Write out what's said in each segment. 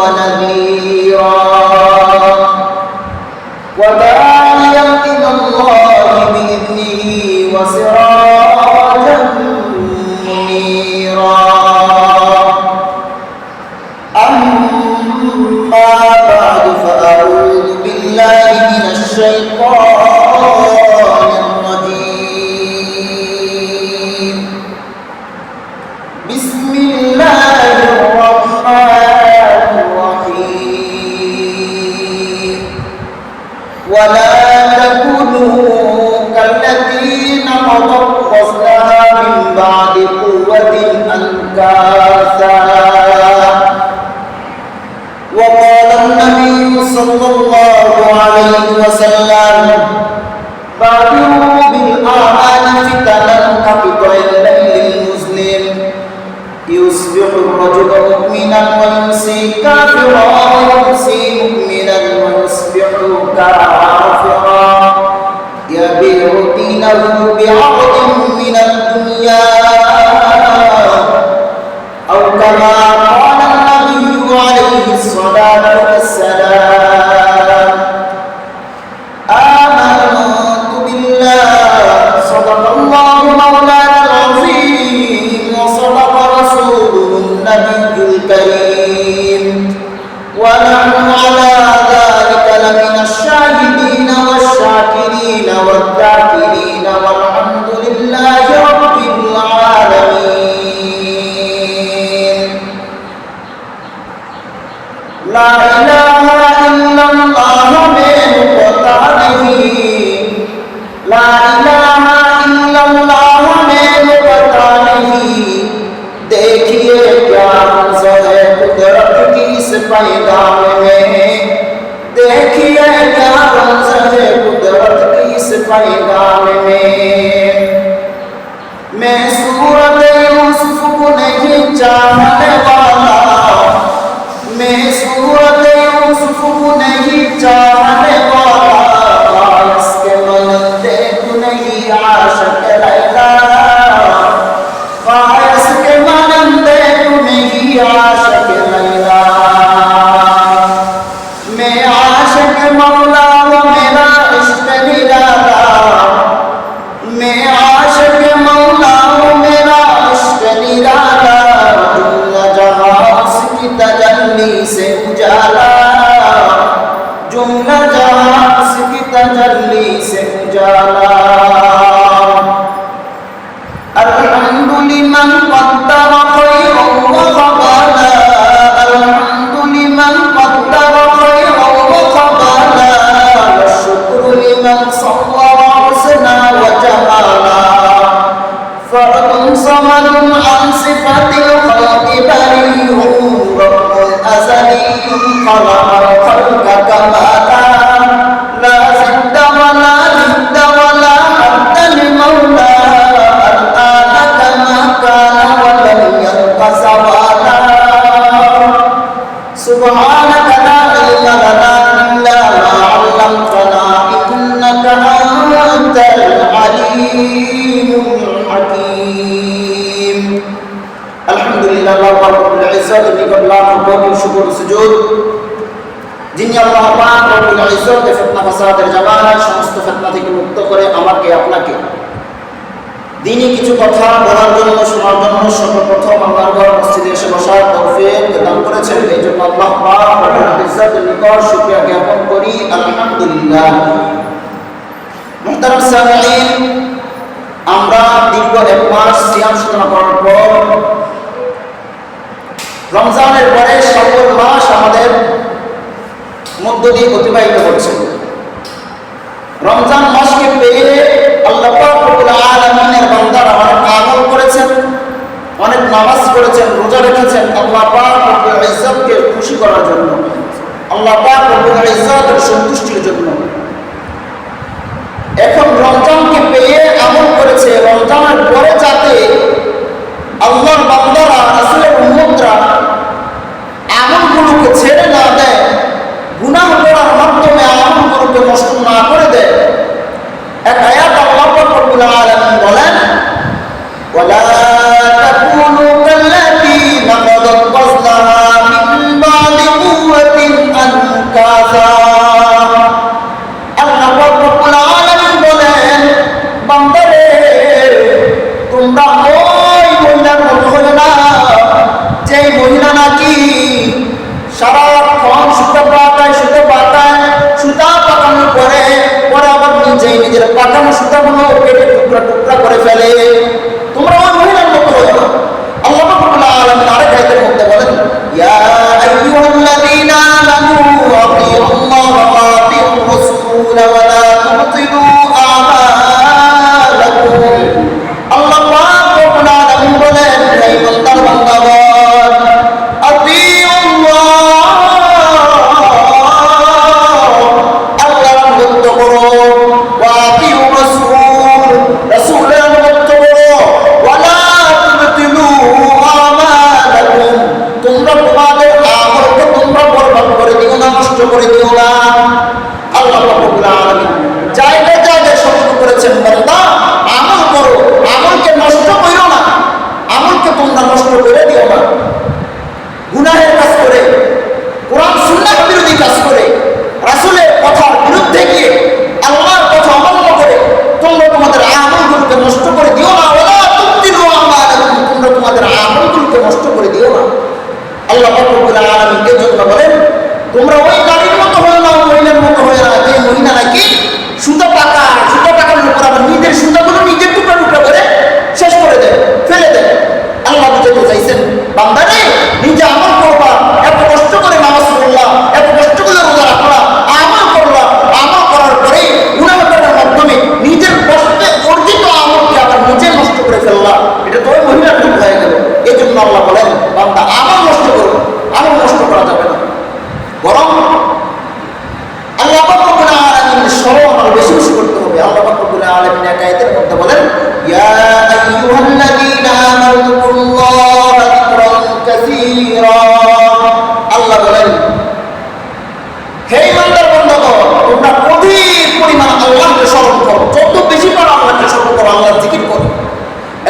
ونذيرا وداعيا إلى الله بإذنه وسراجا منيرا أما بعد فأعوذ بالله من الشيطان الرجيم بسم الله الرحمن الرحيم ولا تكونوا كالذين نقضوا غزلها من بعد قوة أنكاثا وقال النبي صلى الله عليه وسلم بادروا بالأعمال فتنا كقطع الليل المظلم يصبح الرجل مؤمنا ويمسي كافرا ويمسي مؤمنا ويصبح كافرا يبيع دينه بعرض من الدنيا أو كما قال النبي عليه الصلاة والسلام آمنت بالله صدق الله مولانا العظيم وصدق رسوله النبي الكريم ونحن على ذلك لمن الشاهدين والشاكرين والذاكرين والحمد لله رب العالمين لا إله إلا الله में पता नहीं لا إله إلا الله में पता नहीं देखिए क्या मंज़र है कुदरत की इस पैगाम में देखिए क्या मंज़र है कुदरत की इस पैगाम में मैं सूरत यूसुफ को नहीं चाहने वाला मैं सूरत यूसुफ को नहीं चाहने वाला इसके मन देख नहीं आशिक लैला फायस के मन देख नहीं आशिक लैला मैं आशिक मौला वो मेरा इश्क निराला मैं आशिक मौला वो मेरा इश्क निराला जुम्ला जहां उसकी तजल्ली से उजाला जुम्ला जहां उसकी तजल्ली से उजाला अल्हम्दुलिल्लाह क़द्दर खैरन व क़बाला अल्हम्दुलिल्लाह क़द्दर खैरन व क़बाला वश्कुरु लिमन सव्वरा हुस्ना व जमाला फर्दुन समदुन अन सिफातिल खल्क़ि बरीउन रब्बुल अज़लियुन खलक़ल खल्क़ कमाला ला ज़िद्दा व ला ज़िद्दा व ला हद्दा लिमौला الآن كما كان ولم يلق زوالا سبحانك لا علم لنا إلا ما علمتنا إنك أنت العليم الحكيم الحمد لله رب العزة নিকট লাখ কোটি শুকর সুজুদ যিনি আল্লাহ পাক রব্বুল ইজ্জত ফিতনা ফাসাদের জামানায় সমস্ত ফিতনা থেকে মুক্ত করে আমাকে আপনাকে দিনই কিছু কথা বলার জন্য শোনার জন্য সর্বপ্রথম আল্লাহর ঘর মসজিদে এসে বসার তৌফিক দান করেছেন এই জন্য আল্লাহ পাক রব্বুল ইজ্জতের নিকট শুকরিয়া জ্ঞাপন করি আলহামদুলিল্লাহ মুহতারাম সামিঈন আমরা দীর্ঘ এক মাস সিয়াম সাধনা করার পর রমজানের পরে শাওয়াল মাস আমাদের মধ্য দিয়ে অতিবাহিত হচ্ছে রমজান মাসকে পেয়ে আল্লাহ পাক রব্বুল আলামিনের বান্দারা অনেক আমল করেছেন অনেক নামাজ পড়েছেন রোজা রেখেছেন আল্লাহ পাক রব্বুল ইজ্জতকে খুশি করার জন্য আল্লাহ পাক রব্বুল ইজ্জতের সন্তুষ্টির জন্য এখন রমজানকে পেয়ে আমল করেছে রমজানের পরে যাতে আল্লাহর বান্দারা রাসূলের উম্মতরা আমলগুলোকে ছেড়ে না দেয় গুনাহ করার মাধ্যমে আমলগুলোকে নষ্ট না করে দেয় এক আয়াত আল্লাহ পাক রব্বুল আলামিন বলেন ওয়ালা তাকুনু কাল্লাতী নাকাদাত গাযলাহা মিন বাদি নিজের পাকানো সুতাগুলো কেটে টুকরা টুকরা করে ফেলে। তোমরা ওই মহিলার মতো হয়ে না। আল্লাহ রাব্বুল আলামিন আরেক আয়াতের মধ্যে বলেন, ইয়া আইয়ুহাল্লাযীনা আমানু আতিউল্লাহ ওয়া আতিউর রাসূল ওয়া লা তুবতিলু আমালাকুম। আল্লাহ পাক রাব্বুল আলামিন বলেন, হে বান্দার বান্দাগণ, আতিউল্লাহ, আল্লাহর আনুগত্য করো, ওয়া আতিউর রাসূল, রাসূলের আনুগত্য করো, ওয়া লা তুবতিলু আমালাকুম, তোমরা তোমাদের আমলকে তোমরা বরবাদ করে দিও না, নষ্ট করে দিও না। আল্লাহ রাব্বুল আলামিন জায়গায় জায়গায় সতর্ক করেছেন, বান্দা আমল করো, আমলকে নষ্ট করো না, আমলকে তোমরা নষ্ট করে দিও না। গুনাহের কাজ করে, কোরআন সুন্নাহ বিরোধী কাজ করে, রাসূলের কথার বিরুদ্ধে গিয়ে আল্লাহর কথা অমান্য করে তোমরা তোমাদের আমলগুলোকে নষ্ট করে দিও না। ওয়ালা তুবতিলু আমালাকুম, তোমরা তোমাদের আমলগুলোকে নষ্ট করে দিও না। আল্লাহ রাব্বুল আলামিন এর জন্য বলেন, তোমরা ওই নারীর মতো হয়ে না, মহিলার মতো হয়ে না, যে মহিলা নাকি সুতা পাকানোর উপর আবার নিজের সুতাগুলো নিজের টুকরা টুকরা করে শেষ করে দেয়, ফেলে দেয়। আল্লাহ বুঝাতে চাইছেন, বান্দারে নিজে আমল করবা, এত কষ্ট করে নামাজ পড়লা, এত কষ্ট করে রোজা রাখলা, আমল করলা, আমল করার পরে গুনাহ করার মাধ্যমে নিজের কষ্টে অর্জিত আমলকে আবার নিজে নষ্ট করে ফেললা, এটা তো ওই মহিলার ভুল হয়ে গেল। এই জন্য আল্লাহ বলেন, বান্দা আমল নষ্ট করো, আমল নষ্ট করা যাবে না, বরং আল্লাহ রাব্বুল আলামিনের স্মরণ আরো বেশি বেশি করতে হবে। আল্লাহ রাব্বুল আলামিন এক আয়াতের মধ্যে বলেন, ইয়া আইয়ুহাল্লাযীনা আমানু যিকুরুল্লাহা যিকরান কাসীরা। আল্লাহ বলেন, হে ইমানদার বান্দাগণ, তোমরা অধিক পরিমাণ আল্লাহকে স্মরণ করো, যত বেশি পারো আল্লাহকে স্মরণ করো, আল্লাহর জিকির করো।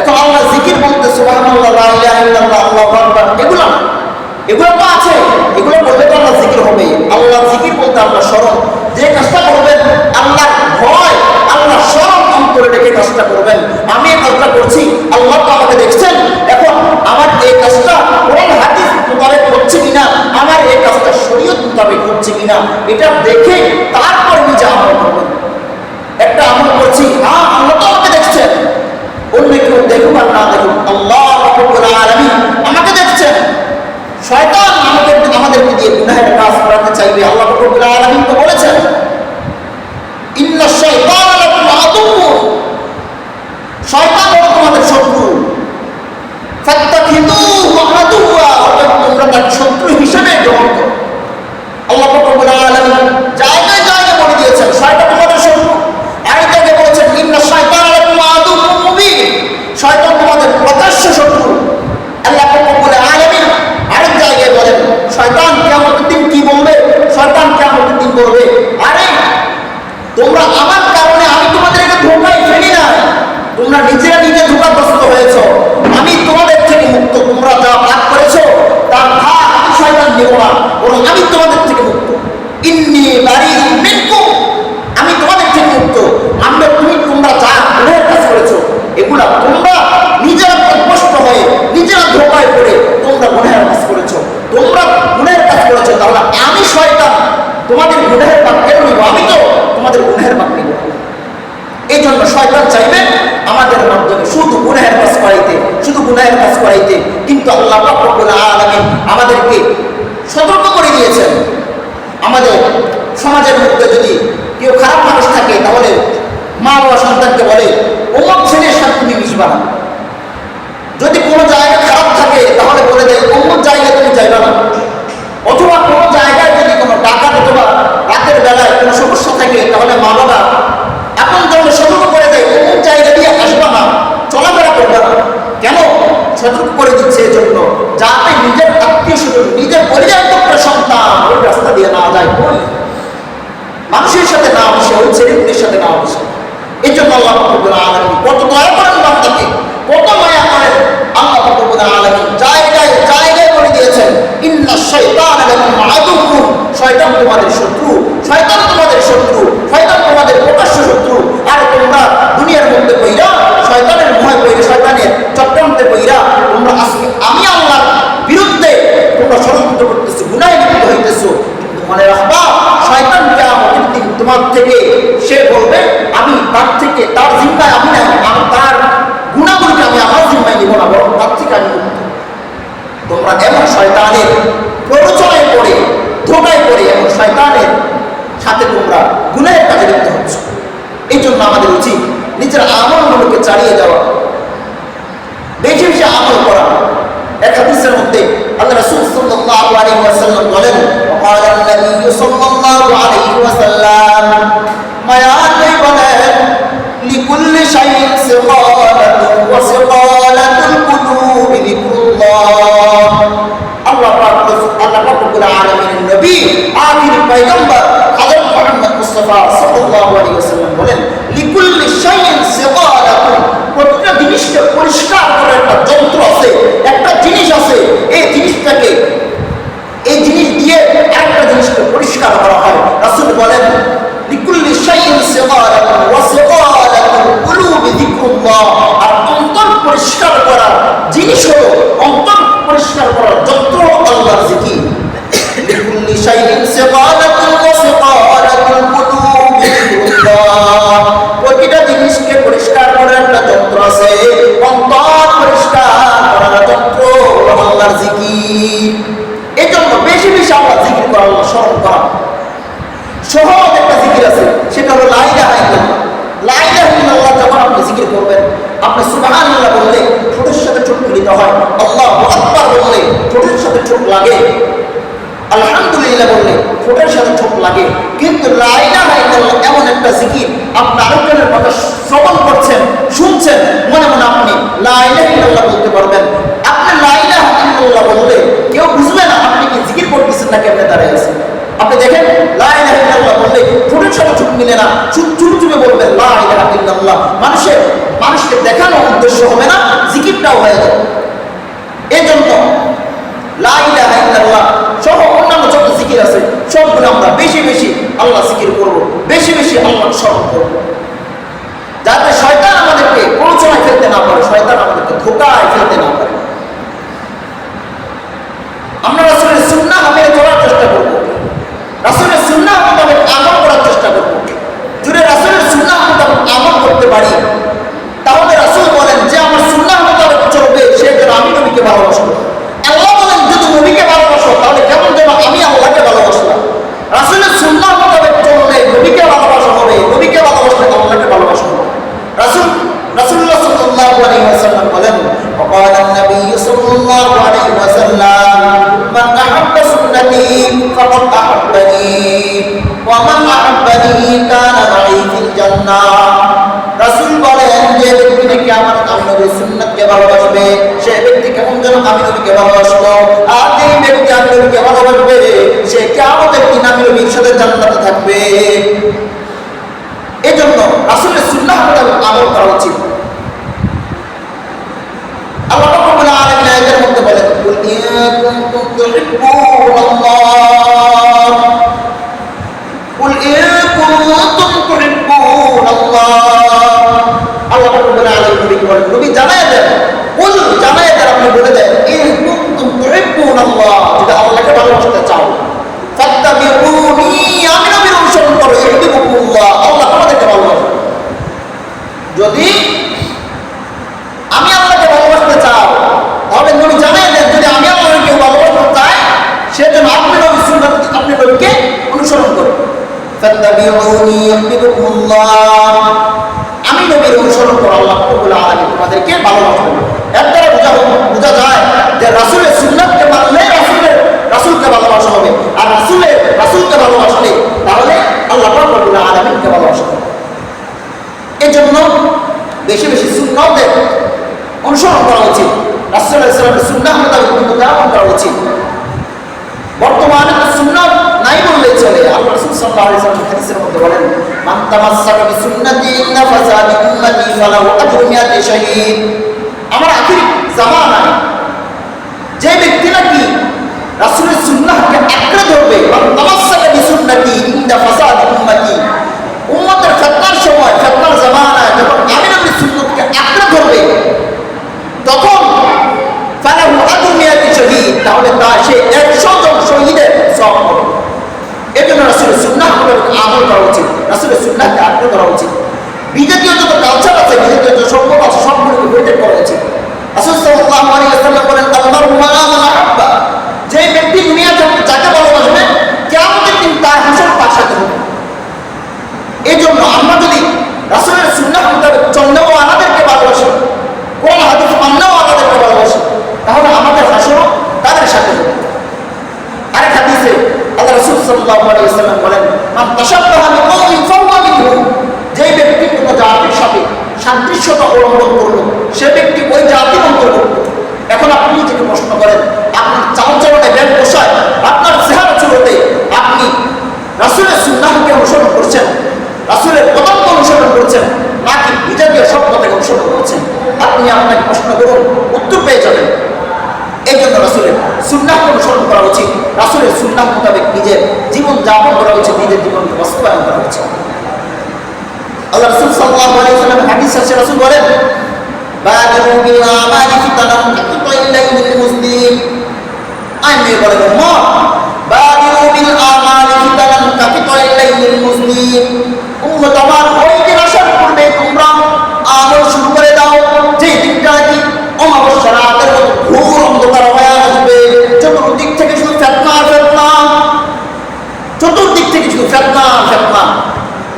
এখন আল্লাহ জিকির বলতে সুবহানাল্লাহ, লা ইলাহা ইল্লাল্লাহ, আল্লাহু আকবার, এগুলো তো আছে, এগুলো বললে তো আল্লাহ জিকির হবে। আল্লাহ জিকির বলতে আল্লাহ স্মরণ, যে কাজটা করবেন আল্লাহর ভয়, আল্লাহ স্মরণ অন্তরে রেখে কাজটা করবেন। আমি এই কাজটা করছি, আল্লাহ তো আমাকে দেখছেন, এখন আমার এই কাজটা কোরআন হাদিস মোতাবেক হচ্ছে কিনা, আমার এই কাজটা শরীয়ত মোতাবেক হচ্ছে কিনা, এটা দেখে তারপর নিজে আমল করবেন। একটা আমল করছি, হ্যাঁ আল্লাহ তো আমাকে দেখছেন, অন্য কেউ দেখুক আর না দেখুক, আল্লাহ রাব্বুল আলামিন আমাকে দেখছেন। শয়তান আমাদেরকে দিয়ে গুনাহের কাজ করাতে চাইবে। আল্লাহ রাব্বুল আলামিন তো বলেছেন, ইন্না শাইতানা লাকুম আদুউন, শয়তান হলো তোমাদের শত্রু, ফাত্তাখিযুহু আদুওয়া, তোমরা তার শত্রু হিসেবে গ্রহণ করো। আল্লাহ রাব্বুল আলামিন জায়গায় জায়গায় বলে দিয়েছেন শয়তান তোমাদের শত্রু। আরেক জায়গায় বলেছেন, ইন্না শাইতানা লাকুম আদুউন মুবিন, শয়তান তোমাদের প্রকাশ্য শত্রু। আল্লাহ রাব্বুল আলামিন আরেক জায়গায় বলেন, শয়তান কিয়ামতের দিন কি বলবে? শয়তান কিয়ামতের দিন বলবে, আরে তোমরা আমার কারণে আমি তোমাদেরকে ধোঁকায় ফেলি না, তোমরা নিজেরা নিজে ধোঁকাগ্রস্ত হয়েছ, আমি তোমাদের থেকে মুক্ত, তোমরা যা পাপ করেছো তার ভাগ আমি শয়তান দেব না, বরং আমি তোমাদের থেকে মুক্ত। ইন্নী বারিউম মিনকুম, আমি তোমাদের থেকে মুক্ত। তোমরা যা গুনাহের কাজ করেছো, এগুলা তোমরা নিজেরা কষ্ট হয়ে, নিজেরা ধোঁকায় পড়ে তোমরা গুনাহের কাজ করেছো, তোমরা গুনাহের কাজ করেছো, তাহলে আমি শয়তান তোমাদের গুনাহের ভাগ কেন নিব? আমি তো তোমাদের গুনাহের ভাগ নিব। এই জন্য শয়তান চাইবে আমাদের মাধ্যমে শুধু গুনাহের কাজ করাইতে, শুধু গুনাহের কাজ করাইতে। কিন্তু আল্লাহ রাব্বুল আলামিন আমাদেরকে সতর্ক করে দিয়েছেন, আমাদের সমাজের মধ্যে যদি কেউ খারাপ মানুষ থাকে, তাহলে মা বাবা সন্তানকে বলে, অমুক ছেলের সাথে তুমি মিশবা না। যদি কোনো জায়গা খারাপ থাকে তাহলে বলে দেয়, অমুক জায়গায় তুমি যাইবা না। অথবা কোনো জায়গায় যদি কোনো ডাকাত অথবা রাতের বেলায় কোনো সমস্যা থাকে, তাহলে মা বাবা আপন জন্য সতর্ক করে দেয়, অমুক জায়গা দিয়ে আসবা না, চলাফেরা করবে না। কেন সতর্ক করে দিচ্ছে? এজন্য যাতে নিজের আত্মীয় স্বজন, নিজের পরিবারের সন্তান ওই রাস্তা দিয়ে না যায়, ওই মানুষের সাথে না মিশে, ওই ছেলেগুলির সাথে না মিশে। এই জন্য আল্লাহ রাব্বুল আলামিন কত দয়া করেন বান্দাকে, কত মায়া করেন। আল্লাহ রাব্বুল আলামিন জায়গায় জায়গায় বলে দিয়েছেন, ইন্না শাইতানা লাকুম আদুউন, শয়তান তোমাদের শত্রু, শয়তান তোমাদের শত্রু, শয়তান তোমাদের প্রকাশ্য শত্রু। আর তোমরা দুনিয়ার মধ্যে কইরা শয়তানের ভয় কইরা, শয়তানের চক্রান্তে কইরা তোমরা আজকে আমি আল্লাহর বিরুদ্ধে তোমরা ষড়যন্ত্র করতেছো, গুনাহে লিপ্ত হইতেছো। কিন্তু মনে রাখবা, শয়তান কিয়ামতের দিন তোমার থেকে সে বলবে, আমি তার গুনাহের কাজে লিপ্ত হচ্ছ। এই জন্য আমাদের উচিত নিজের আমলগুলোকে চালিয়ে যাওয়া, বেশি বেশি আমল করা। এক হাদিসের মধ্যে আল্লাহ রাসূল সাল্লাল্লাহু আলাইহি ওয়াসাল্লাম বলেন, وقال النبي صلى الله عليه وسلم মায়ান বলেন, لكل شيء سقالة وسقالة القلوب ذكر الله। আল্লাহ রাব্বুল আলামিনের নবী আখির পয়গম্বর হযরত মুহাম্মদ মুস্তাফা সাল্লাল্লাহু আলাইহি ওয়াসাল্লাম বলেন, لكل شيء سقالة, প্রতিটা জিনিসকে পরিষ্কার করার একটা যন্ত্র আছে, একটা জিনিস আছে। এই জিনিসটাকে, এই জিনিস দিয়ে একটা জিনিসকে পরিষ্কার করা হয়। রাসূল বলেন, লিকুল্লি শাইইন সিগারাতুন ওয়া সিগারাতুল কুলুবি যিকরুল্লাহ। আর অন্তর পরিষ্কার করার জিনিস হলো, অন্তর পরিষ্কার করার যন্ত্র আল্লাহর জিকির। লিকুল্লি শাইইন সিগারাতুন ওয়া সিগারাতুল কুলুবি যিকরুল্লাহ। প্রতিটা জিনিসকে পরিষ্কার করার একটা যন্ত্র আছে, অন্তর পরিষ্কার করার যন্ত্র আল্লাহর জিকির। এই জন্য বেশি বেশি আমরা জিকির করা, আল্লাহ স্মরণ করা। সহজ একটা জিকির আছে, সেটা হলো লা ইলাহা ইল্লাল্লাহ। লা ইলাহা ইল্লাল্লাহ যখন আপনি জিকির করবেন, আপনি সুবহানাল্লাহ বললে ঠোঁটের সাথে ঠোঁট মিলিত হয়, আল্লাহু আকবার বললে ঠোঁটের সাথে ঠোঁট লাগে, আলহামদুলিল্লাহ বললে ঠোঁটের সাথে ঠোঁট লাগে। কিন্তু লা ইলাহা ইল্লাল্লাহ এমন একটা জিকির, আপনি আরেকজনের কথা শ্রবণ করছেন, শুনছেন, মনে মনে আপনি লা ইলাহা ইল্লাল্লাহ বলতে পারবেন। আপনি লা ইলাহা ইল্লাল্লাহ বললে কেউ বুঝবে না আপনি কি জিকির করতেছেন নাকি আপনি দাঁড়িয়ে আছেন। আপনি দেখেন, লা ইলাহা ইল্লাল্লাহ বললে ঠোঁটের সাথে ঠোঁট মিলে না, চুপে চুপে বলবেন লা ইলাহা ইল্লাল্লাহ। মানুষকে দেখানো উদ্দেশ্য হবে না, জিকিরটাও হয়ে যাবে। এই জন্য লা ইলাহা ইল্লাল্লাহ সহ অন্যান্য যত জিকির আছে সবগুলো আমরা বেশি বেশি আল্লাহ জিকির করব, বেশি বেশি আল্লাহ স্মরণ করব, যাতে শয়তান আমাদেরকে প্ররোচনায় ফেলতে না পারে, শয়তান আমাদেরকে ধোঁকায় ফেলতে না পারে। আমরা রাসূলের সুন্নাহ মেনে চলার চেষ্টা করব, রাসূলের সুন্নাহ মোতাবেক আমল করার চেষ্টা করব। যদি রাসূলের সুন্নাহ মোতাবেক আমল করতে পারি, তাহলে রাসূল বলেন যে আমার সুন্নাহ মোতাবেক চলবে সে যেন আমি নবীকে ভালোবাসবো। আল্লাহ বলেন যদি নবীকে ভালোবাসো তাহলে কেমন যেন আমি আল্লাহকে ভালোবাসলাম। রাসূলের সুন্নাহ মোতাবেক চললে নবীকে ভালোবাসা হবে, নবীকে ভালোবাসলে আল্লাহকে ভালোবাসা হবে। রাসূলুল্লাহ সাল্লাল্লাহু আলাইহি ওয়াসাল্লাম বলেন, وقال النبي صلى الله عليه وسلم من أحب سنتي فقد أحبني ومن أحبني كان معي في الجنة। রাসূল বলেন যে ব্যক্তি নাকি আমার আমি নবীর সুন্নাতকে ভালোবাসবে সে ব্যক্তি কেমন যেন আমি নবীকে ভালোবাসলো, আর যে ব্যক্তি আমি নবীকে ভালোবাসবে সে কিয়ামতের দিন আমি নবীর সাথে জান্নাতে থাকবে। এই জন্য রাসূলের সুন্নাহ মোতাবেক আমল করা উচিত। আল্লাহ রাব্বুল আলামিন আয়াতের মধ্যে বলেন, কুল ইন কুনতুম তুহিব্বুনাল্লাহ, কুল ইন কুনতুম তুহিব্বুনাল্লাহ। আল্লাহ রাব্বুল আলামিন নবীকে বলেন, নবী জানায় দেন, কুল জানায় দেন, আপনি বলে দেন ইন কুনতুম তুহিব্বুনাল্লাহ, যদি আল্লাহকে ভালোবাসতে চাও, ফাত্তাবিউনি, আমি নবীর অনুসরণ করো, ইউহিব্বুকুমুল্লাহ, আল্লাহ তোমাদেরকে ভালোবাসবে। যদি আমি আল্লাহকে ভালোবাসতে চাও তাহলে নবী জানাই দেন, যদি আমি আল্লাহকে ভালোবাসতে চাই সেজন্য আপনি নবীর সুন্নাত, আপনি নবীকে অনুসরণ করুন। ফাত্তাবিউনি ইউহিব্বুকুমুল্লাহ, আমি নবীর অনুসরণ করো, আল্লাহ রাব্বুল আলামিন তোমাদেরকে ভালোবাসবেন। এর দ্বারা বোঝা যায় যে রাসূলের সুন্নাতকে মানলে রাসূলকে ভালোবাসা হবে, আর রাসূলকে ভালোবাসলে তাহলে আল্লাহ রাব্বুল আলামিনকে ভালোবাসা হবে। এই জন্য বেশি বেশি সুন্নাতের অনুসরণ করা উচিত, রাসূল সাল্লাল্লাহু আলাইহি ওয়াসাল্লামের সুন্নাহ মোতাবেক আমল করা উচিত। বর্তমানে সুন্নাত নাই বললেই চলে। আল্লাহ রাসূল সাল্লাল্লাহু আলাইহি ওয়াসাল্লাম হাদিসের মধ্যে বলেন, মান তামাসসাকা বিসুন্নতি ইন্না ফাসাদি উম্মতি ফালাহু আজরু মিয়াতি শাহীদ। আমার আখির জামানায় যে ব্যক্তি নাকি রাসূলের সুন্নাহকে আঁকড়ে ধরবে, মান তামাসসাকা বিসুন্নতি ইন্না ফাসাদি উম্মতি, উম্মতের ফিতনার সময়, ফিতনার জামানায় যখন আমি নবীর সুন্নাতকে আঁকড়ে ধরবে তখন ফালাহু আজরু মিয়াতি শাহীদ, তাহলে সে 100 জন শহীদের সওয়াব পাবে। এজন্য রাসূলের সুন্নাহ মোতাবেক আমল করা উচিত, রাসূলের সুন্নাহকে আঁকড়ে ধরা উচিত। বিজাতীয় যত কালচার আছে, বিজাতীয় যত সম্পদ আছে সবগুলোকে পরিত্যাগ করা উচিত। রাসূল সাল্লাল্লাহু আলাইহি ওয়াসাল্লাম বলেন, আল্লাহু মা'আ মান আহাব্বা, যে ব্যক্তি দুনিয়া যাকে ভালোবাসবে কিয়ামতের দিন তার হাসর তার সাথে হবে। সাল্লাল্লাহু আলাইহি ওয়াসাল্লাম বলেন, মান তাশাব্বাহা বিকওমিন ফাহুয়া মিনহুম, যে ব্যক্তি কোন জাতির সাথে সাদৃশ্যতা অবলম্বন করলো সে ব্যক্তি ওই জাতির অন্তর্ভুক্ত। এখন আপনি নিজেকে প্রশ্ন করেন, আপনার চালচলনে ব্যাগ পোশাক, আপনার চেহারা চলতে আপনি রাসূলের সুন্নাহকে অনুসরণ করছেন, রাসূলের পদাঙ্ক অনুসরণ করছেন, নাকি বিজাতীয় সভ্যতাকে অনুসরণ করছেন? আপনি আপনাকে প্রশ্ন করুন, উত্তর পেয়ে যাবেন। এই জন্য রাসূলের সুন্নাহকে অনুসরণ করা উচিত, রাসূলের সুন্নাহ মোতাবেক নিজের জীবন যাপন করা উচিত, নিজের জীবনকে বাস্তবায়ন করা উচিত। আল্লাহ রাসূল সাল্লাল্লাহু আলাইহি ওয়াসাল্লাম হাদিস আছে, রাসূল বলেন, বাদিরু বিল আমালি ফিতানান কাকিতাইল মুসলিম। আমি বলেন, উম্মাহ বাদিরু বিল আমালি ফিতানান কাকিতাইল মুসলিম, উম্মত আমার ওই দিন আসার পূর্বে তোমরা আমল শুরু করে দাও যে দিনটা কি অমাবস্যা রাতের মতো ঘোর অন্ধকার হয়ে আসবে, চতুর্দিক থেকে শুধু ফিতনা ফিতনা, চতুর্দিক থেকে শুধু ফিতনা ফিতনা।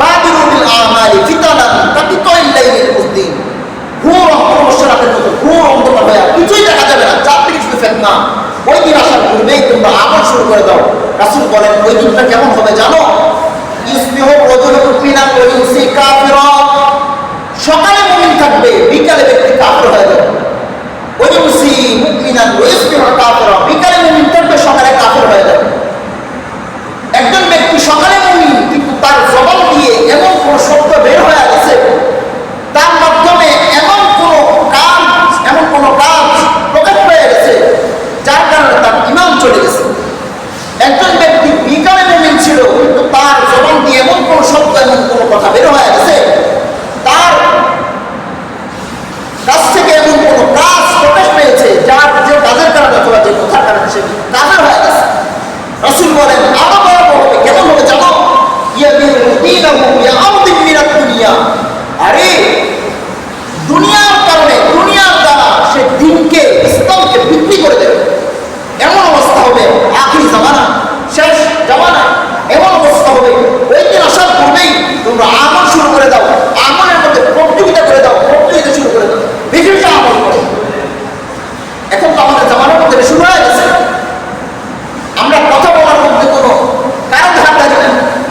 বাদিরু বিল আমালি ফিতানান কাকিতাইল মুসলিম, ঘোর অমাবস্যা রাতের মতো ঘোর অন্ধকার হয়ে কিছুই দেখা যাবে না, চার থেকে শুধু ফিতনা। ওই দিন আসার পূর্বেই তোমরা আমল শুরু করে দাও। রাসূল বলেন, ওই দিনটা কেমন হবে জানো? ইসবিহু রাজুলুন মুমিনান ওয়া ইউমসি কাফিরা, সকালে মুমিন থাকবে, বিকালে ব্যক্তি কাফির হয়ে যাবে। ওয়া ইউমসি মুমিনান ওয়া ইসবিহু কাফিরা, বিকালে মুমিন থাকবে, সকালে কাফির হয়ে যাবে। একজন ব্যক্তি সকালে মুমিন কিন্তু তার জবান দিয়ে এমন কোন শব্দ বের হয়ে গেছে, তার মাধ্যমে এমন কোন কাজ প্রকাশ পেয়ে গেছে যার কারণে তার ঈমান চলে গেছে। একজন ব্যক্তি বিকালে মুমিন ছিল কিন্তু তার জবান দিয়ে এমন কোন শব্দ, এমন কোন কথা বের হয়ে গেছে, তার কাছ থেকে এমন কোন কাজ প্রকাশ পেয়েছে যার যে কাজের কারণে অথবা যে কথার কারণে সে কাফের হয়ে গেছে। রাসূল বলেন, আরো বড় হবে, কেমন হবে জানো? ইয়াবিউ দীনাহু বিআরদিন মিনাদ দুনিয়া, আরে দুনিয়ার কারণে, দুনিয়ার দ্বারা সে দিনকে, ইসলামকে বিক্রি করে দেবে। এমন অবস্থা হবে আখিরি জামানা, শেষ জামানা, এমন অবস্থা হবে। ওই দিন আসার পূর্বেই তোমরা আমল শুরু করে দাও, আমলের মধ্যে প্রতিযোগিতা করে দাও, প্রতিযোগিতা শুরু করে দাও, বেশি বেশি আমল করো। এখন তো আমাদের জামানার মধ্যে শুরু হয়ে গেছে, আমরা কথা বলার মধ্যে কোনো কারণ ধাক্কা দিই না,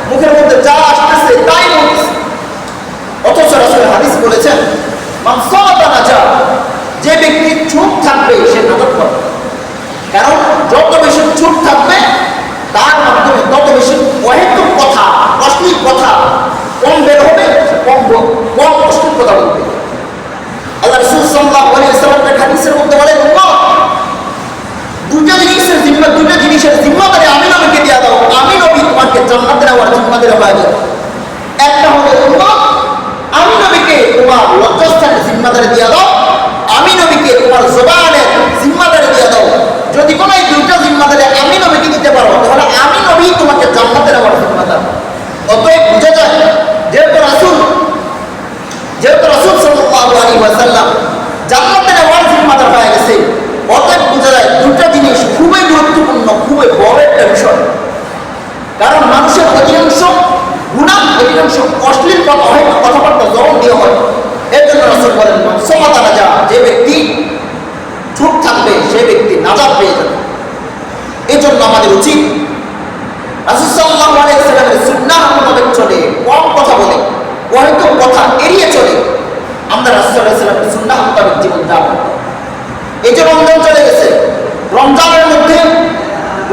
মুখের মধ্যে যা আসতেছে তাই বলতেছে। অথচ রাসূল হাদিস বলেছেন, মান সামাতা নাজা, যে ব্যক্তি চুপ থাকবে সে নাজাত পাবে। কারণ যত বেশি চুপ থাকবে তার মাধ্যমে তত বেশি অহেতুক কথা, অশ্লীল কথা কম বের হবে, কম অশ্লীল কথা বলবে। আল্লাহ রাসূল সাল্লাল্লাহু আলাইহি ওয়াসাল্লাম হাদিসের মধ্যে বলেন, দুটো জিনিসের জিম্মাদারি আমি নবীকে দিয়ে দাও, আমি নবী তোমাকে জান্নাতে নেওয়ার জিম্মাদারি হয়ে যাবে। একটা হলো উম্মত, আমি নবীকে তোমার লজ্জাস্থানের জিম্মাদারি দিয়ে দাও, আমি নবীকে তোমার জবানের জিম্মাদারি দিয়ে দাও। যদি কোনো এই দুইটা জিম্মাদারি আমি নবীকে দিতে পারো তাহলে আমি নবী তোমাকে জান্নাতে নেওয়ার জিম্মাদার। অতএব বুঝা যায় যেহেতু রাসূল সাল্লাল্লাহু আলাইহি ওয়াসাল্লাম জান্নাতে নেওয়ার জিম্মাদার হয়ে গেছে, অতএব বুঝা যায় দুইটা জিনিস খুবই গুরুত্বপূর্ণ, খুবই বড় একটা বিষয়। কারণ মানুষের অধিকাংশ গুনাহ, অধিকাংশ অশ্লীল কথাবার্তা জবান দিয়ে হয়। এর জন্য রাসূল বলেন, সামাতা নাজা, যে ব্যক্তি চুপ থাকবে সে ব্যক্তি নাজাত পেয়ে যাবে। এই জন্য আমাদের উচিত রাসূল সাল্লাল্লাহু আলাইহি ওয়াসাল্লামের সুন্নাহ মোতাবেক চলে, কম কথা বলে, অহেতুক কথা এড়িয়ে চলে। আমরা রাসূল সাল্লাল্লাহু আলাইহি ওয়াসাল্লামের সুন্নাহ মোতাবেক জীবন যাপন। এই যে রমজান চলে গেছে, রমজানের মধ্যে,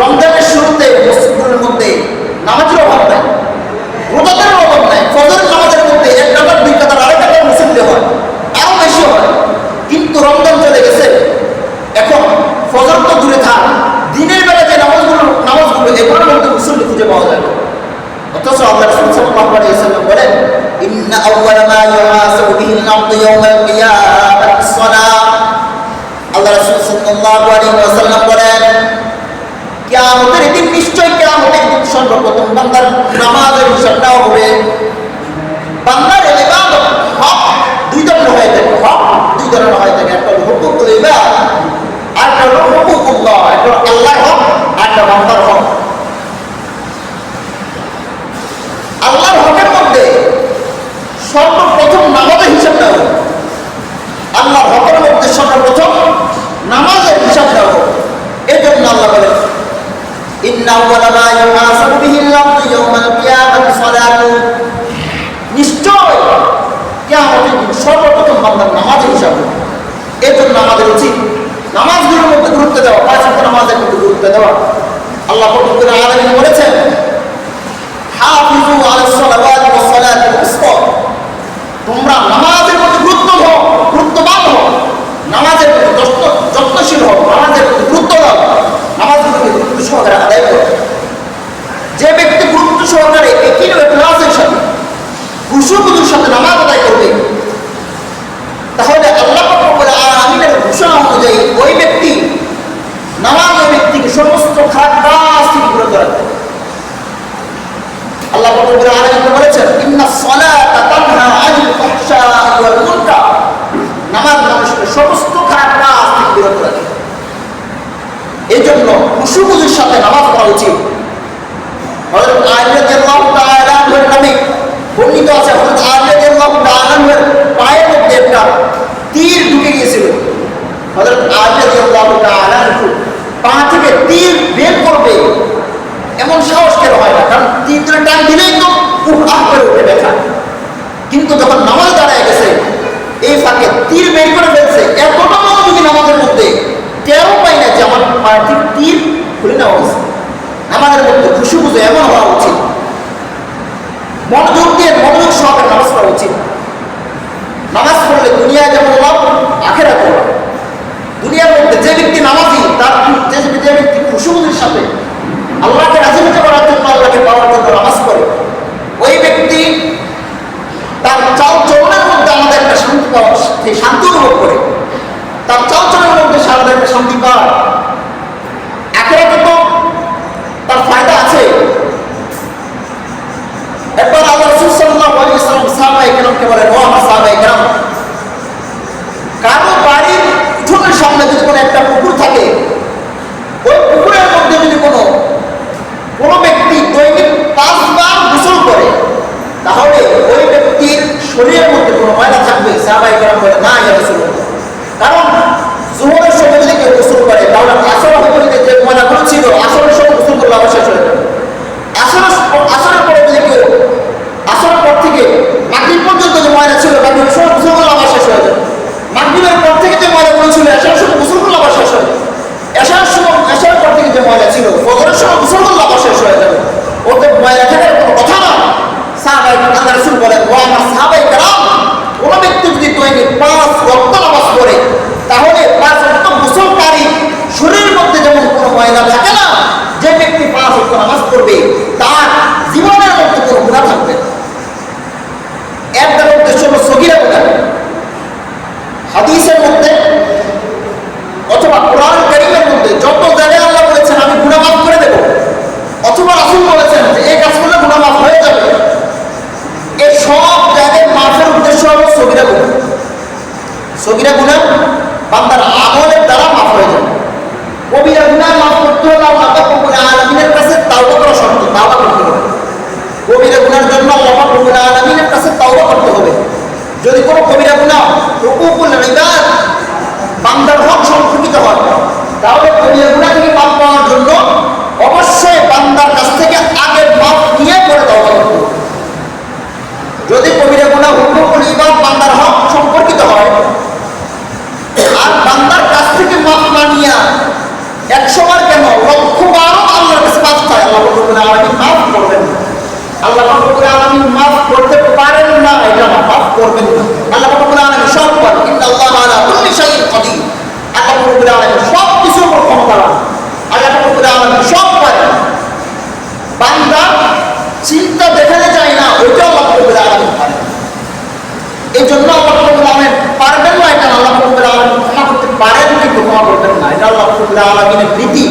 রমজানের শুরুতে মসজিদগুলোর মধ্যে নামাজের অভাব নাই, রোজাদের অভাব নাই। ফজরের নামাজের মধ্যে এক কাতার, দুই কাতার, আড়াই কাতার মুসল্লি হয়, আরো বেশি হয়। কিন্তু রমজান চলে গেছে, এখন ফজর তো দূরে থাক, দিনের বেলা যে নামাজগুলো এগুলোর মধ্যে মুসল্লি খুঁজে পাওয়া যায় না। অথচ আল্লাহ রাসূল সাল্লাল্লাহু আলাইহি ওয়াসাল্লাম বলেন, ইন্না আউওয়ালা মা ইউহাসাবু বিহিল আবদু ইয়াওমাল কিয়ামাতি আস-সালাহ। আল্লাহ রাসূল সাল্লাল্লাহু আলাইহি ওয়াসাল্লাম বলেন, কিয়ামতের দিন, নিশ্চয় কিয়ামতের দিন সর্বপ্রথম বান্দার নামাজের হিসাব নেওয়া হবে। বান্দার ইবাদত হক দুই ধরনের হয়ে থাকে, হক দুই ধরনের হয়ে থাকে। একটা হলো হুকুকুল ইবাদ, আর একটা হলো হুকুকুল্লাহ। একটা হলো আল্লাহর হক, আর একটা বান্দার হক। আল্লাহর হকের মধ্যে সর্বপ্রথম নামাজের হিসাব নেওয়া হবে। আল্লাহর হকের মধ্যে সর্বপ্রথম নামাজের হিসাব নেওয়া হবে। এই জন্য আল্লাহ বলেন, ইন্না আউওয়ালা মা ইউহাসাবু বিহিল রাব্বুল আলামিন বলেছেন, হাফিজু আলাস সালাওয়াতি ওয়াস সালাতিল উসতা, তোমরা নামাজের প্রতি গুরুত্ববান হও, নামাজের প্রতি যত্নশীল হও, নামাজের প্রতি গুরুত্ব দাও, নামাজের প্রতি গুরুত্ব সহকারে আদায় করো। যে ব্যক্তি গুরুত্ব সহকারে একই ইখলাসের সাথে খুশুর সাথে নামাজ আদায় করবে, তাহলে আল্লাহ রাব্বুল আলামিনের ঘোষণা অনুযায়ী ওই ব্যক্তি নামাজ ওই ব্যক্তিকে সমস্ত খারাপ কাজ থেকে বিরত রাখবে। আল্লাহ রাব্বুল আলামিন বলেছেন, ইন্নাস সালাতা তানহা আনিল ফাহশাই ওয়াল মুনকার, নামাজ মানুষকে সমস্ত খারাপ কাজ থেকে বিরত রাখে। এই জন্য খুশুর সাথে নামাজ পড়া উচিত। হযরত আলী রাদিয়াল্লাহু তাআলা আনহুর নামে বর্ণিত আছে, হযরত আলী রাদিয়াল্লাহু তাআলা আনহুর পায়ের মধ্যে একটা তীর ঢুকে গিয়েছিল। হযরত আলী রাদিয়াল্লাহু তাআলা আনহু পা থেকে তীর বের করবে এমন সাহস কেন হয় না, কারণ তীর ধরে টান দিলেই তো আহ করে উঠে ব্যথা। কিন্তু যখন নামাজ দাঁড়ায় গেছে, এই ফাঁকে তীর বের করে ফেলছে, এতটা মনোযোগী নামাজের মধ্যে টেরও পাই না যে আমার পা থেকে তীর খুলে নেওয়া হয়েছে। আমাদের মধ্যে খুশি বুঝে এমন হওয়া উচিত, মনোযোগ সহকারে নামাজ পড়া উচিত। নামাজ পড়লে দুনিয়ায় যেমন লাভ, আখিরাতে লাভ। দুনিয়ার মধ্যে যে ব্যক্তি নামাজি, তার যে ব্যক্তি খুশুর সাথে আল্লাহকে রাজি হতে করার জন্য, আল্লাহকে পাওয়ার জন্য নামাজ পড়ে, ওই ব্যক্তি তার চাল চলনের মধ্যে আমাদের একটা শান্তি পাওয়া, সেই শান্তি অনুভব করে, তার চাল চলনের মধ্যে আমাদের একটা শান্তি পাওয়া। আখিরাতে তো তার ফায়দা আছে। একবার আল্লাহ রাসূল সাল্লাল্লাহু আলাইহি ওয়াসাল্লাম সাহাবায়ে কেরামকে বলেন, ও আমার সাহাবায়ে কেরাম, কারো বাড়ির উঠোনের সামনে যদি কোনো একটা পুকুর থাকে, ওই পুকুরের মধ্যে যদি কোনো ব্যক্তি দৈনিক 5 বার গোসল করে, তাহলে ওই ব্যক্তির শরীরের মধ্যে কোনো ময়লা থাকবে? সাহাবায়ে কেরাম বলেন, না ইয়া রাসূলুল্লাহ, কারণ যোহরের সময় যদি কেউ গোসল করে, তাহলে আসর হতে যে ময়লাগুলো ছিল, আসরের সময় গোসল করলে আবার শেষ হয়ে যাবে। আসরের পরে যদি কেউ আসরের পর থেকে মাগরিব পর্যন্ত যে ময়লা ছিল, মাগরিবের সময় গোসল করলে আবার শেষ হয়ে যাবে। মাগরিবের পর থেকে যে ময়লাগুলো ছিল, এশার সময় গোসল করলে আবার শেষ হয়ে যাবে। এশার পর থেকে যে ময়লা ছিল, ফজরের সময় গোসল করলে আবার শেষ হয়ে যাবে। ওদের ময়লা থাকার কোনো কথা না। সাহাবায়ে আল্লাহ রাসূল বলেন, ও আমার সাহাবায়ে কেরাম, কোনো ব্যক্তি যদি দৈনিক 5 ওয়াক্ত নামাজ পড়ে, তাহলে 5 ওয়াক্ত গোসলকারী শরীরের মধ্যে যেমন কোনো ময়লা থাকে না, যে ব্যক্তি 5 ওয়াক্ত নামাজ পড়বে তার জীবনের মধ্যে কোনো গুনাহ থাকবে না। এর দ্বারা উদ্দেশ্য হলো সগীরা গুনাহ। হাদিসের মধ্যে অথবা কোরআন কারীমের মধ্যে যত জায়গায় আল্লাহ বলেছেন আমি গুনাহ মাফ করে দেব, অথবা রাসূল বলেছেন যে এই কাজ করলে গুনাহ মাফ হয়ে যাবে, এই সব জায়গায় মাফের উদ্দেশ্য হলো সগীরা গুনাহ। সগীরা গুনাহ বান্দার আমলের দ্বারা মাফ হয়ে যাবে। কবিরা গুনাহ মাফ করতে হলে আল্লাহ রাব্বুল আলামিনের কাছে তাওবা করা শর্ত, তাওবা করতে হবে। কবিরা গুনাহের জন্য আল্লাহ রাব্বুল আলামিনের কাছে তাওবা করতে হবে। যদি কোনো কবিরা গুনাহ হুকুকুল ইবাদ, বান্দার হক সংরক্ষিত হয়, তাহলে কবিরা গুনাহ থেকে মাফ পাওয়ার জন্য অবশ্যই বান্দার কাছ থেকে আগে মাফ নিয়ে পরে তাওবা করতে হবে। যদি কবিরা গুনাহ হুকুকুল ইবাদ বান্দার হক সম্পর্কিত হয়, আর বান্দার কাছ থেকে মাফ না নিয়ে 100 বার কেন 1,00,000 আল্লাহর কাছে মাফ চায়, আল্লাহ রাব্বুল আলামিন মাফ করবেন না। আল্লাহ রাব্বুল আলামিন মাফ করতে পারেন না, এটা না, মাফ করবেন না। আল্লাহ রাব্বুল আলামিন সব পারেন, ইন্নাল্লাহা আলা কুল্লি শাইইন কাদির। আল্লাহ রাব্বুল আলামিন সব কিছুর উপর ক্ষমতাবান, আল্লাহ রাব্বুল আলামিন সব পারেন। বান্দা চিন্তা দেখাতে চায় না, ওইটা আল্লাহ রাব্বুল আলামিন পারেন। এই জন্য আল্লাহ রাব্বুল আলামিন পারবেন না, এটা আল্লাহ রাব্বুল আলামিন ক্ষমা করতে পারেন কিন্তু ক্ষমা করবেন না, এটা আল্লাহ রাব্বুল আলামিনের রীতি।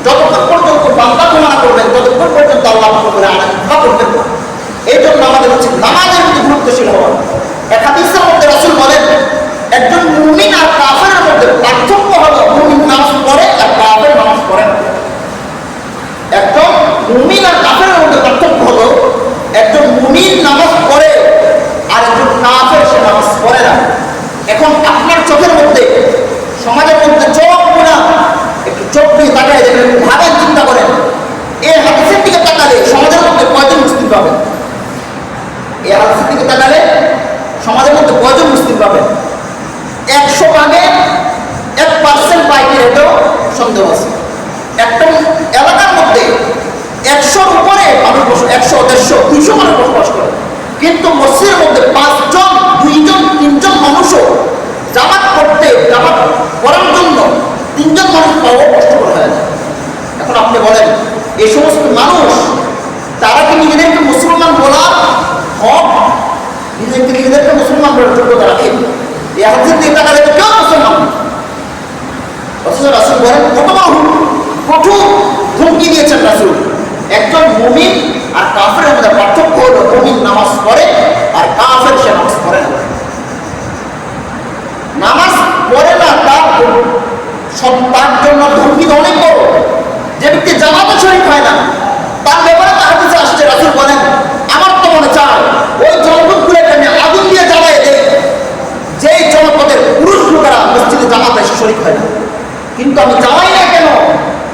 যতক্ষণ পর্যন্ত বান্দা ক্ষমা করবেন, ততক্ষণ পর্যন্ত আল্লাহ রাব্বুল আলামিন ক্ষমা করবেন না। এই জন্য আমাদের উচিত নামাজের প্রতি গুরুত্বশীল হওয়া। এক হাদিসের মধ্যে রাসূল বলেন, একজন মুমিন আর কাফেরের মধ্যে পার্থক্য হলো মুমিন নামাজ পড়ে আর কাফের নামাজ পড়ে না। একজন মুমিন আর কাফেরের মধ্যে পার্থক্য হলো একজন মুমিন নামাজ পড়ে আর একজন কাফের সে নামাজ পড়ে না। এখন আপনার চোখের মধ্যে, সমাজের মধ্যে চোখ গুণা, একটু চোখ দিয়ে তাকায় দেখবেন, ভাবেন, চিন্তা করেন, এই হাদিসের দিকে তাকালে সমাজের মধ্যে কয়জন মুসলিম পাবেন? এই হাদিসের দিকে তাকালে সমাজের মধ্যে কয়জন মুসলিম পাবেন? 100 ভাগে 1% পাইতে, এটাও সন্দেহ আছে। একটা এলাকার মধ্যে কিন্তু মসজিদের মধ্যে 5 জন 2 জন 3 জন মানুষও জামাত করার জন্য 3 জন মানুষ পাওয়া কষ্টকর হয়ে যায়। এখন আপনি বলেন এই সমস্ত মানুষ তারা কি নিজেদেরকে মুসলমান বলার হক, নিজেদেরকে মুসলমান বলার যোগ্যতা রাখে? এই হাদিস দিয়ে তাকালে তো কেউ মুসলমান না। অথচ রাসূল বলেন কঠোর হুমকি দিয়েছেন রাসূল। একজন মুমিন আর কাফেরের মধ্যে পার্থক্য হলো মুমিন নামাজ পড়ে আর কাফের সে নামাজ পড়ে না। নামাজ পড়ে না তার জন্য হুমকি অনেক বড়। যে ব্যক্তি জামাতে শরীক হয় না তার ব্যাপারে তার কাছে আসছে রাসূল বলেন আমার তো মনে চায় ওই জনপদগুলোকে আমি আগুন দিয়ে জ্বালাই দেই যেই জনপদের পুরুষ লোকেরা মসজিদে জামাতে এসে শরীক হয় না। কিন্তু আমি জ্বালাই না কেন?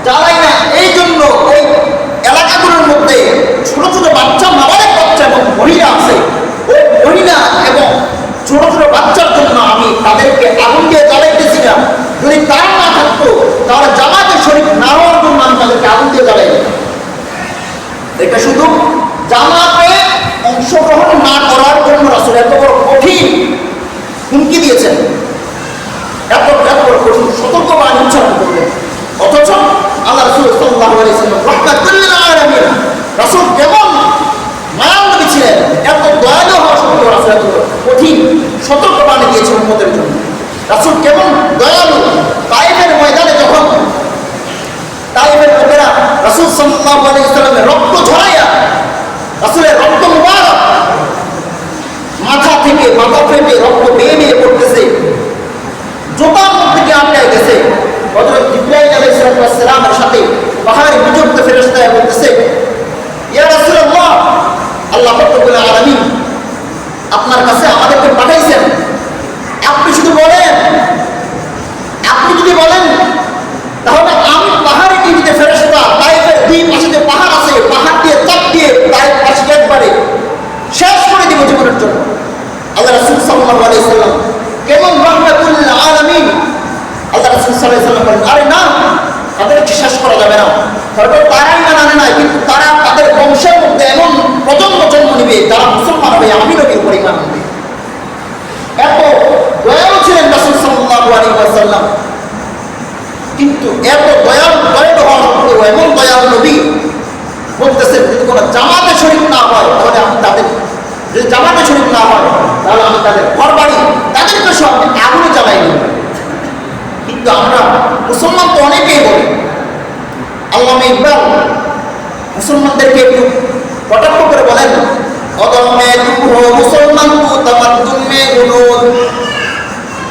জ্বালাই না এই জন্য ওই এলাকাগুলোর মধ্যে ছোট ছোট বাচ্চা, নাবালক বাচ্চা এবং মহিলা আছে, ওই মহিলা এবং ছোট ছোট বাচ্চার জন্য আমি তাদেরকে আগুন দিয়ে জ্বালাইতেছি না। যদি তারা না থাকতো তাহলে জামাতে শরীক না হওয়ার জন্য আমি তাদেরকে আগুন দিয়ে জ্বালাই দিতাম। এটা শুধু জামাতে অংশগ্রহণ না করার জন্য রাসূল এত বড় কঠিন হুমকি দিয়েছেন, এত বড় কঠিন সতর্কবাণী উচ্চারণ করলেন। অথচ আল্লাহ রাসূল সাল্লাল্লাহু আলাইহি ওয়াসাল্লাম রাহমাতুল লিল আলামিন, রাসূল কেমন মায়ার নবী ছিলেন, এত দয়ালু হওয়া সত্ত্বেও রাসূল এত কঠিন সতর্কবাণী দিয়েছেন উম্মতের জন্য। রাসূল কেমন দয়ালু। তায়েফের ময়দানে যখন তায়েফের লোকেরা রাসূল সাল্লাল্লাহু আলাইহি ওয়াসাল্লামের রক্ত ঝরাইয়া, রাসূলের রক্ত মুবারক মাথা ফেটে রক্ত বেয়ে পড়তেছে, জোতার মধ্যে গিয়ে আটকায় গেছে। হযরত জিবরাইল আলাইহিস সালামের সাথে পাহাড়ে বিচক্ষণ ফেরেশতা বলতেছে ইয়া রাসূলুল্লাহ, আল্লাহ রাব্বুল আলামিন আপনার কাছে আমাদেরকে পাঠাইছেন, আপনি যদি বলেন তাহলে আমি পাহাড়ে গিয়ে দিতে ফেরেশতা তায়েফের 2 পাশে যে পাহাড় আছে পাহাড় দিয়ে চাপ দিয়ে তায়েফ পাশে একবারে শেষ করে দিব জীবনের জন্য। আল্লাহ রাসূল সাল্লাল্লাহু আলাইহি ওয়াসাল্লাম কেমন রাহমাতুল আলামিন, আল্লাহ রাসূল সাল্লাল্লাহু আলাইহি ওয়াসাল্লাম বলেন আরে না, তাদেরকে শেষ করা যাবে না। হয়তো তারা ঈমান আনে নাই, কিন্তু তারা তাদের বংশের মধ্যে এমন প্রজন্ম জন্ম নিবে যারা মুসলমান হবে, আমি নবীর উপর ঈমান আনবে। এত দয়ালু ছিলেন রাসূল সাল্লাল্লাহু আলাইহি ওয়াসাল্লাম। কিন্তু এত দয়ালু হওয়া সত্ত্বেও এমন দয়ালু নবী বলতেছেন যদি কোনো জামাতে শরীক না হয় তাহলে আমি তাদের, যদি জামাতে শরীক না হয় তাহলে আমি তাদের ঘর বাড়ি তাদেরকে সব আগুনে জ্বালাই দেব। কিন্তু আমরা মুসলমান তো অনেকেই বলি, আল্লামা ইকবাল মুসলমানদেরকে একটু কটাক্ষ করে বলেন কদম মে তুম হো মুসলমান তু তামাদ্দুন মে গুনুদ,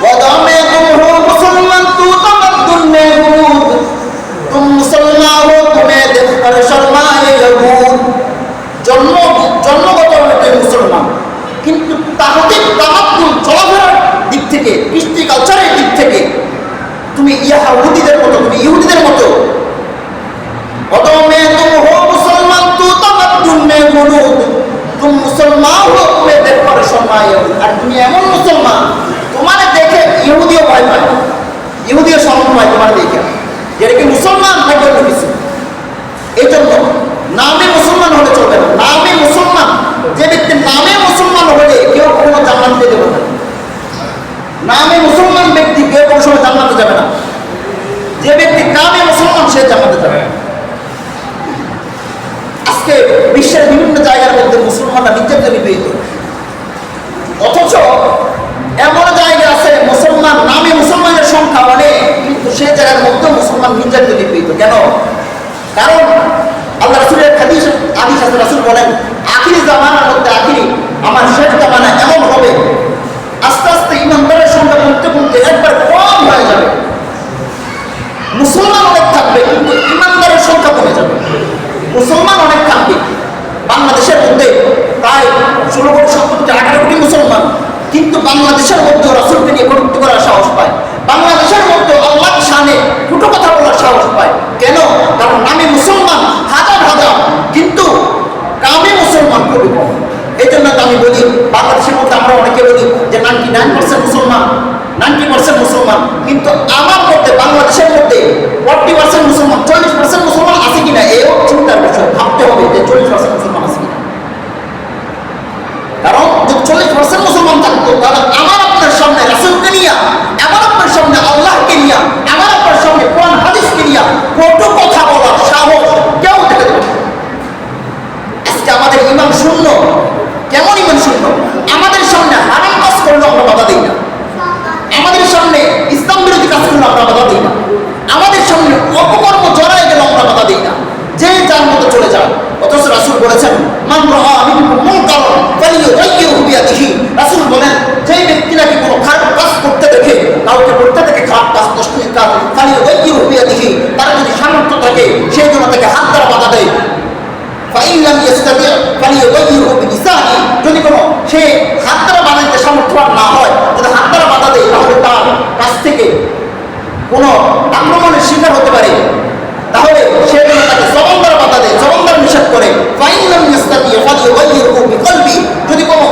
কদম মে তুম হো মুসলমান তু তামাদ্দুন মে গুনুদ, তুম মুসলমান হো তুমে দেখকর শর্মায়ে ইহুদ। জন্মগতভাবে মুসলমান, কিন্তু তামাদ্দুন চলাফেরার দিক থেকে, কৃষ্টি কালচারের দিক থেকে তুমি ইহুদিদের মতো, তুমি ইহুদিদের মতো। কদমে তুম হো মুসলমান তু তামাদ্দুন মে গুনুদ, তুম মুসলমান হো তুমে দেখকর শর্মায়ে ইহুদ। আর তুমি এমন মুসলমান তোমার দেখে ইহুদিও ভয় পায়, ইহুদিও শরম পায় তোমার দেখে, যেটা কি মুসলমান থাকবে অন্য কিছু। এই জন্য নামে মুসলমান হলে চলবে না। নামে মুসলমান, যে ব্যক্তি নামে মুসলমান হলে কেউ কোনো জান্নাতে যেতে পারবে না। নামে মুসলমান ব্যক্তি কেউ কোনো সময় জান্নাতে যাবে না। যে ব্যক্তি নামে মুসলমান সে জান্নাতে যাবে। আজকে বিশ্বের বিভিন্ন জায়গার মধ্যে মুসলমানরা নির্যাতিত নিপীড়িত, অথচ এমন জায়গা আছে মুসলমান নামে মুসলমানের সংখ্যা অনেক, কিন্তু সেই জায়গার মধ্যে মুসলমান নির্যাতিত নিপীড়িত কেন? কারণ আল্লাহ রাসূলের হাদিস আছে, রাসূল বলেন আখিরি জামানার মধ্যে, আমার শেষ জামানা এমন হবে আস্তে আস্তে ইমানদারের সংখ্যা কমতে একবার কম হয়ে যাবে। মুসলমান অনেক থাকবে কিন্তু ইমানদারের সংখ্যা কমে যাবে। মুসলমান অনেক থাকবে, বাংলাদেশের মধ্যে প্রায় 16 কোটি 17 কোটি 18 কোটি মুসলমান, কিন্তু বাংলাদেশের মধ্যে রাসূলকে নিয়ে কটূক্তি করার সাহস পায়, বাংলাদেশের মধ্যে আল্লাহর শানে কটু কথা বলার সাহস পায়। কেন? কারণ নামে মুসলমান হাজার হাজার, কিন্তু কামে মুসলমান খুবই কম। এই জন্য আমি বলি বাংলাদেশের মধ্যে আমরা অনেকে বলি যে 99% মুসলমান, 90% মুসলমান, কিন্তু আমার মধ্যে বাংলাদেশের মধ্যে 40% মুসলমান, 40% মুসলমান আছে কিনা এও চিন্তার বিষয়, ভাবতে হবে যে 40% মুসলমান আছে কিনা। ইয়াস্তাতি ফালিয়ুগাইয়িরহু বিলিসানি, যদি কোনো সে হাত দ্বারা বানাইতে সামর্থ্যবান না হয়, যদি হাত দ্বারা বাধা দেয় তাহলে তার কাছ থেকে কোনো আক্রমণের শিকার হতে পারে, তাহলে সে যেন তাকে জবান দ্বারা বাধা দেয়, জবান দ্বারা নিষেধ করে। ফাইন লাম ইয়াস্তাতি ফালিয়ুগাইয়িরহু বিকলবি, যদি কোনো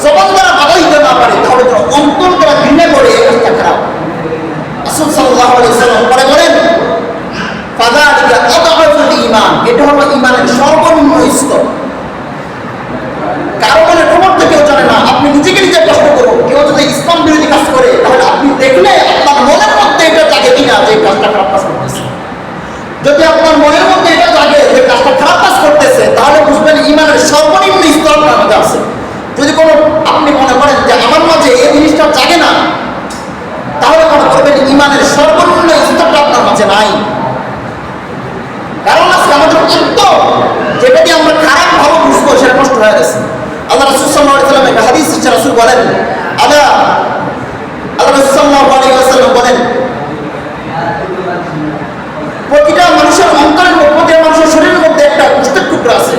জবান দ্বারা বাধা দিতে না পারে তাহলে যেন অন্তর দ্বারা ঘৃণা করে, এই কাজটা খারাপ। রাসূল সাল্লাল্লাহু আলাইহি ওয়াসাল্লাম পরে বলেন ফাযালিকা আদআফুল ঈমান, এটা হলো ঈমানের সর্বনিম্ন স্তর। কারো মনে খবর তো কেউ জানে না, আপনি নিজেকে নিজে প্রশ্ন করুন, কেউ যদি ইসলাম বিরোধী কাজ করে তাহলে আপনি দেখলে আপনার মনের মধ্যে এটা জাগে কিনা যে কাজটা খারাপ কাজ করতেছে। যদি আপনার মনের মধ্যে এটা জাগে যে কাজটা খারাপ কাজ করতেছে, তাহলে বুঝবেন ঈমানের সর্বনিম্ন স্তর আপনার মাঝে আছে। যদি কোনো আপনি মনে করেন যে আমার মাঝে এই জিনিসটা জাগে না, তাহলে মনে করবেন ঈমানের সর্বনিম্ন স্তরটা আপনার মাঝে নাই। কারণ আজকে আমাদের উত্তর যেটা দিয়ে আমরা খারাপ ভালো বুঝবো সেটা নষ্ট হয়ে গেছে। আল্লাহ রাসূল সাল্লাল্লাহু আলাইহি ওয়াসাল্লাম একটা হাদিস আছে, রাসূল বলেন আল্লাহ রাসূল সাল্লাল্লাহু আলাইহি ওয়াসাল্লাম বলেন প্রতিটা মানুষের অন্তরের মধ্যে, প্রতিটা মানুষের শরীরের মধ্যে একটা গোশতের টুকরা আছে।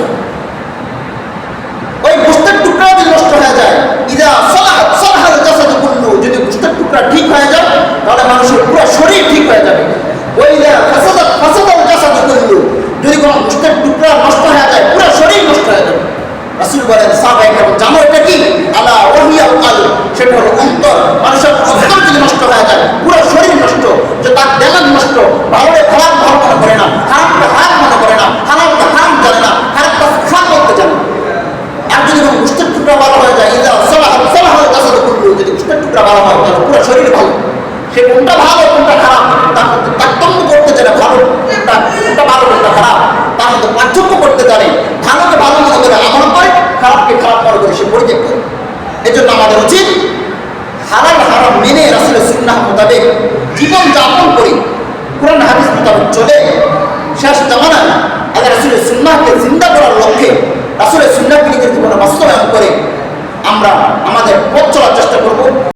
ওই গোশতের টুকরা যদি নষ্ট হয়ে যায়, ইদা সালাহাত সালাহাল জাসাদু কুল্লু, যদি গোশতের টুকরা ঠিক হয়ে যায় তাহলে মানুষের পুরো শরীর ঠিক হয়ে যাবে। ওই ইদা ফাসাদাত ফাসাদাল জাসাদু কুল্লু, যদি কোনো গোশতের টুকরা নষ্ট হয়ে যায় পুরো শরীর নষ্ট হয়ে যাবে। রাসূল বলেন সাহাবায়ে কেরাম জানো এটা কি? আলা ওয়াহিয়াল কলব, সেটা হলো অন্তর। মানুষের অন্তর যদি নষ্ট হয়ে যায় পুরো শরীর নষ্ট, যে তার দেমাগ নষ্ট, ভালোরে খারাপ ভালো মনে করে না, খারাপকে হারাম মনে করে না, হারামকে হারাম জানে না, খারাপকে খারাপ বলতে জানে না। আর যদি কোনো গোশতের টুকরা ভালো হয়ে যায়, ইদা সালাহাত সালাহাল জাসাদু কুল্লু, যদি গোশতের টুকরা ভালো হয় তাহলে পুরো শরীর ভালো। সে কোনটা ভালো কোনটা খারাপ তার মধ্যে তারতম্য করতে জানে, ভালো কোনটা ভালো কোনটা খারাপ তার মধ্যে পার্থক্য করতে জানে, ভালোকে ভালো মনে করে আমল করে, খারাপকে খারাপ মনে করে সে পরিত্যাগ করে। এজন্য আমাদের উচিত হালাল হারাম মেনে রাসূলের সুন্নাহ মোতাবেক জীবন যাপন করি, কোরআন হাদিস মোতাবেক চলে। শেষ জামানায় আল্লাহ রাসূলের সুন্নাহকে জিন্দা